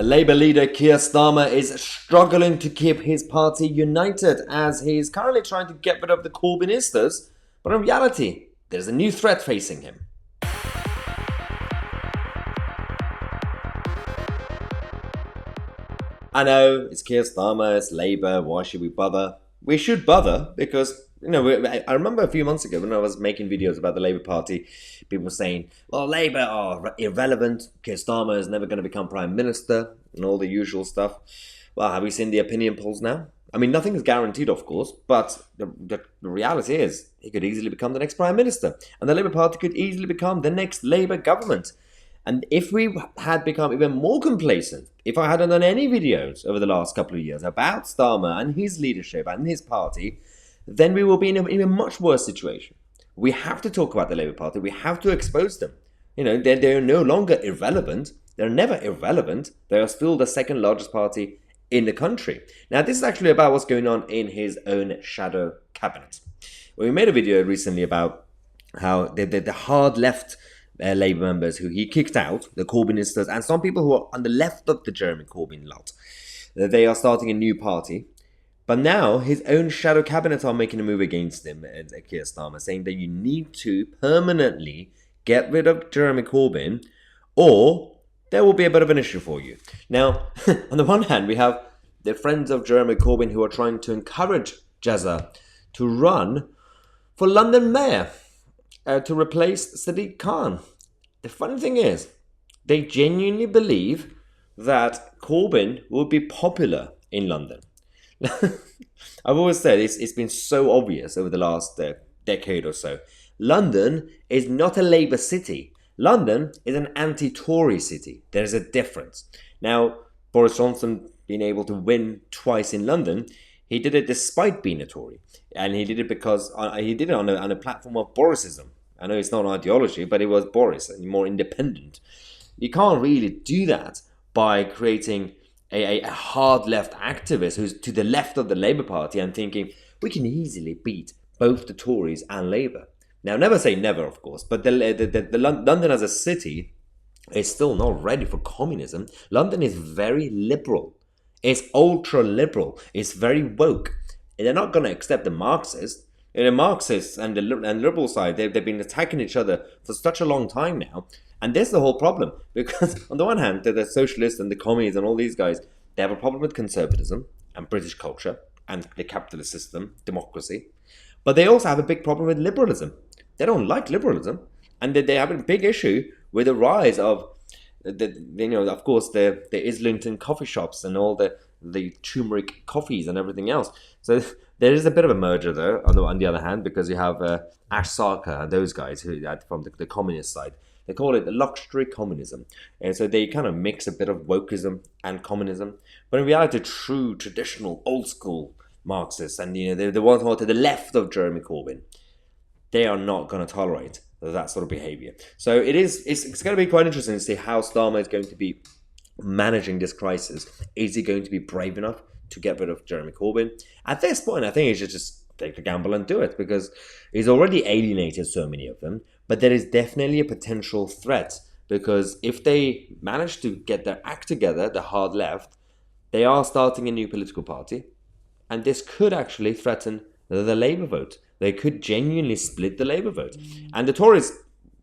Labour leader Keir Starmer is struggling to keep his party united as he's currently trying to get rid of the Corbynistas, but in reality, there's a new threat facing him. I know, it's Keir Starmer, it's Labour, why should we bother? We should bother because, I remember a few months ago when I was making videos about the Labour Party, people were saying, well, Labour are irrelevant, Keir Starmer is never going to become Prime Minister, and all the usual stuff. Well, have we seen the opinion polls now? I mean, nothing is guaranteed, of course, but the reality is he could easily become the next Prime Minister, and the Labour Party could easily become the next Labour government. And if we had become even more complacent, if I hadn't done any videos over the last couple of years about Starmer and his leadership and his party, then we will be in a much worse situation. We have to talk about the Labour Party. We have to expose them. They're no longer irrelevant. They're never irrelevant. They are still the second largest party in the country. Now, this is actually about what's going on in his own shadow cabinet. We made a video recently about how the hard left Labour members who he kicked out, the Corbynistas, and some people who are on the left of the Jeremy Corbyn lot, they are starting a new party. But now his own shadow cabinet are making a move against him, Keir Starmer, saying that you need to permanently get rid of Jeremy Corbyn or there will be a bit of an issue for you. Now, on the one hand, we have the friends of Jeremy Corbyn who are trying to encourage GETTR to run for London Mayor to replace Sadiq Khan. The funny thing is, they genuinely believe that Corbyn will be popular in London. I've always said it's been so obvious over the last decade or so. London is not a Labour city. London is an anti-Tory city. There's a difference. Now, Boris Johnson being able to win twice in London, he did it despite being a Tory. And he did it because he did it on a platform of Borisism. I know it's not an ideology, but it was Boris, and more independent. You can't really do that by creating a hard left activist who's to the left of the Labour Party and thinking, we can easily beat both the Tories and Labour. Now, never say never, of course, but the London as a city is still not ready for communism. London is very liberal. It's ultra-liberal. It's very woke. And they're not going to accept the Marxists. The Marxists and the liberal side, they've been attacking each other for such a long time now. And there's the whole problem. Because on the one hand, the socialists and the commies and all these guys, they have a problem with conservatism and British culture and the capitalist system, democracy. But they also have a big problem with liberalism. They don't like liberalism. And they have a big issue with the rise of, of course, the Islington coffee shops and all the turmeric coffees and everything else. So there is a bit of a merger there, on the other hand, because you have Ash Sarkar and those guys who from the communist side. They call it luxury communism. And so they kind of mix a bit of wokeism and communism. But in reality, true, traditional, old school Marxists and the ones who are to the left of Jeremy Corbyn, they are not going to tolerate that sort of behavior. So it's going to be quite interesting to see how Starmer is going to be managing this crisis. Is he going to be brave enough to get rid of Jeremy Corbyn? At this point, I think he should just take the gamble and do it because he's already alienated so many of them. But there is definitely a potential threat because if they manage to get their act together, the hard left, they are starting a new political party. And this could actually threaten the Labour vote. They could genuinely split the Labour vote. And the Tories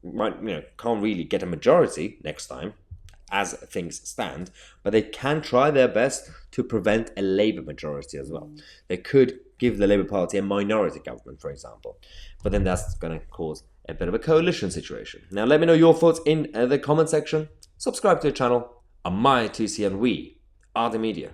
can't really get a majority next time, as things stand, but they can try their best to prevent a Labour majority as well. They could give the Labour Party a minority government, for example, but then that's going to cause a bit of a coalition situation. Now, let me know your thoughts in the comment section. Subscribe to the channel. I'm Tousi, and we are the media.